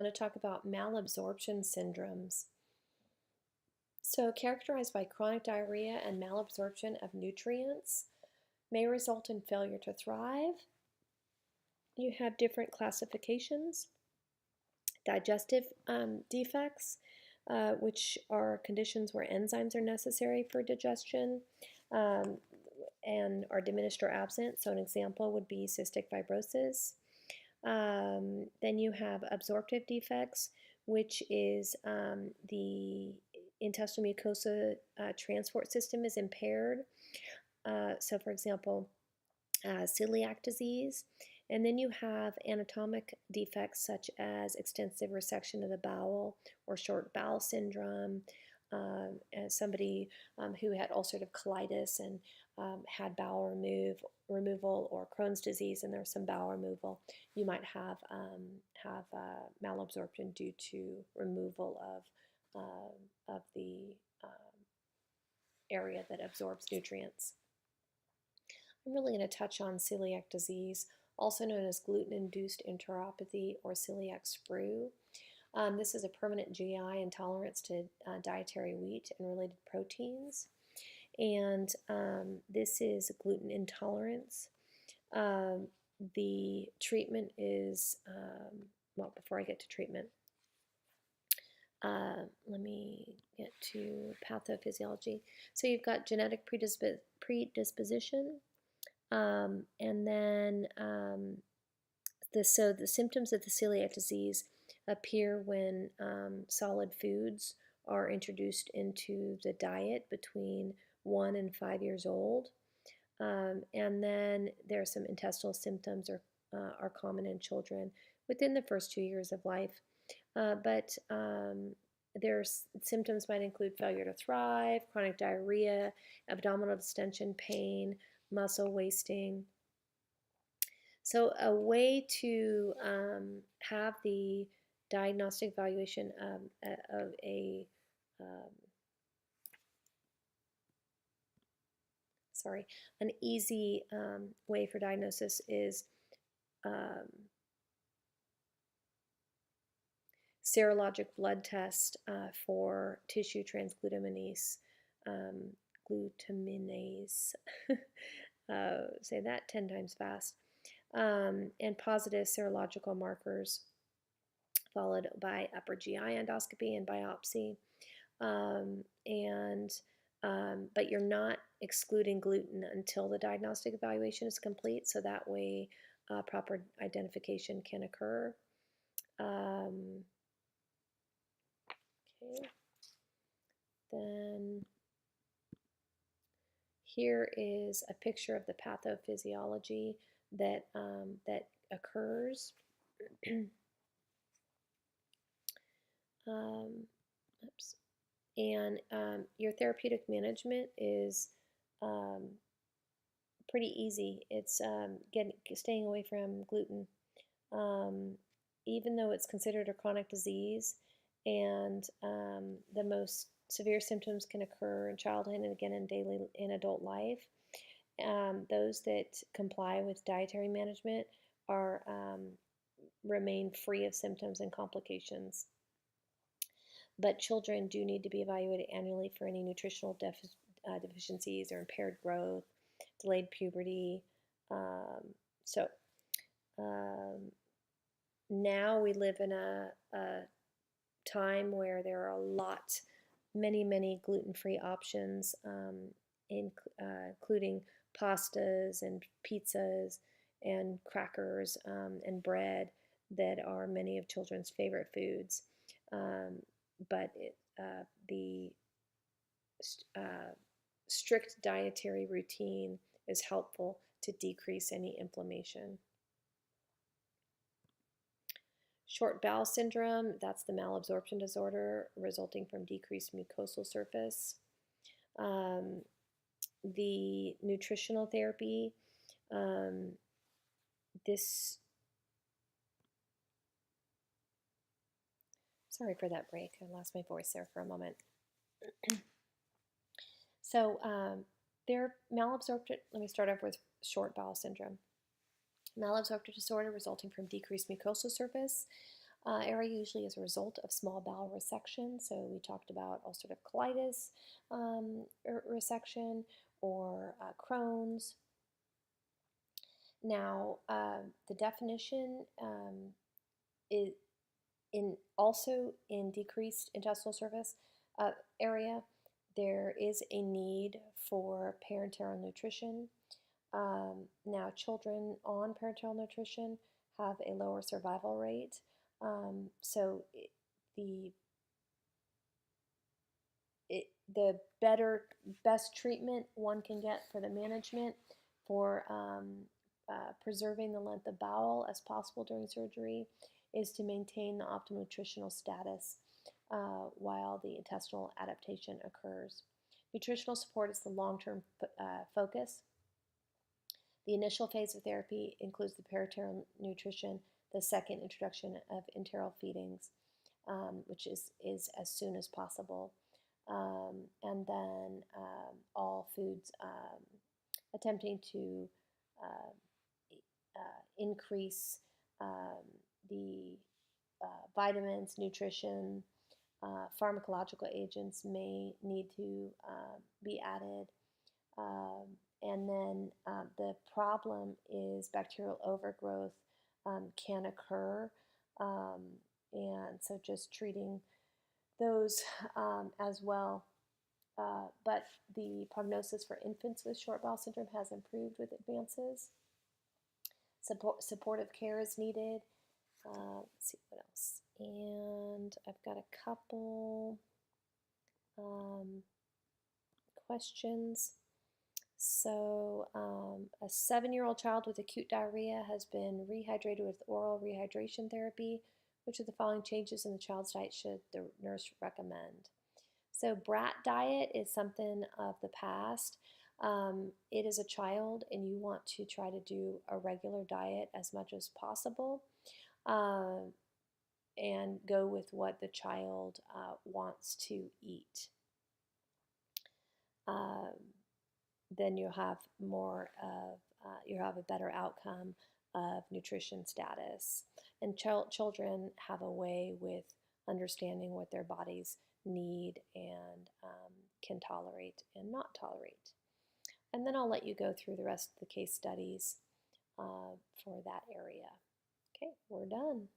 I'm going to talk about malabsorption syndromes. So, characterized by chronic diarrhea and malabsorption of nutrients, may result in failure to thrive. You have different classifications: digestive defects, which are conditions where enzymes are necessary for digestion um, and are diminished or absent. So, an example would be cystic fibrosis. Then you have absorptive defects, which is the intestinal mucosa transport system is impaired. So, for example, celiac disease. And then you have anatomic defects such as extensive resection of the bowel or short bowel syndrome. As somebody who had ulcerative colitis and had bowel removal, or Crohn's disease, and there's some bowel removal, you might have malabsorption due to removal of the area that absorbs nutrients. I'm really going to touch on celiac disease, also known as gluten-induced enteropathy or celiac sprue. This is a permanent GI intolerance to dietary wheat and related proteins. And this is gluten intolerance. The treatment is, well, before I get to treatment, let me get to pathophysiology. So you've got genetic predisposition, and then so the symptoms of the celiac disease appear when solid foods are introduced into the diet between 1 and 5 years old. And then there are some intestinal symptoms are common in children within the first 2 years of life. But their symptoms might include failure to thrive, chronic diarrhea, abdominal distension, pain, muscle wasting. So a way to have the diagnostic evaluation of an easy way for diagnosis is serologic blood test for tissue transglutaminase, say that 10 times fast, and positive serological markers, followed by upper GI endoscopy and biopsy. But you're not excluding gluten until the diagnostic evaluation is complete, so that way proper identification can occur. Okay. Then here is a picture of the pathophysiology that occurs. Oops. And your therapeutic management is pretty easy. It's staying away from gluten. Even though it's considered a chronic disease, and the most severe symptoms can occur in childhood and again in adult life, those that comply with dietary management remain free of symptoms and complications. But children do need to be evaluated annually for any nutritional deficiencies or impaired growth, delayed puberty. Now we live in a time where there are many gluten-free options, including pastas and pizzas and crackers and bread that are many of children's favorite foods. But the strict dietary routine is helpful to decrease any inflammation. Short bowel syndrome, that's the malabsorption disorder resulting from decreased mucosal surface. The nutritional therapy, sorry for that break, I lost my voice there for a moment. So malabsorption, let me start off with short bowel syndrome. Malabsorptive disorder resulting from decreased mucosal surface. area usually is a result of small bowel resection. So we talked about ulcerative colitis resection or Crohn's. Now, the definition is also in decreased intestinal surface area. There is a need for parenteral nutrition. Now, children on parenteral nutrition have a lower survival rate. So the best treatment one can get for the management for preserving the length of bowel as possible during surgery is to maintain the optimal nutritional status while the intestinal adaptation occurs. Nutritional support is the long-term focus. The initial phase of therapy includes the parenteral nutrition, the second introduction of enteral feedings, which is as soon as possible. And then all foods attempting to increase the vitamins, nutrition, pharmacological agents may need to be added. And then the problem is bacterial overgrowth can occur. And so just treating those as well. But the prognosis for infants with short bowel syndrome has improved with advances. Supportive care is needed. Let's see what else. And I've got a couple questions. So a 7-year-old child with acute diarrhea has been rehydrated with oral rehydration therapy. Which of the following changes in the child's diet should the nurse recommend? So brat diet is something of the past. It is a child and you want to try to do a regular diet as much as possible and go with what the child wants to eat. Then you'll have you'll have a better outcome of nutrition status. And children have a way with understanding what their bodies need and can tolerate and not tolerate. And then I'll let you go through the rest of the case studies for that area. Okay, we're done.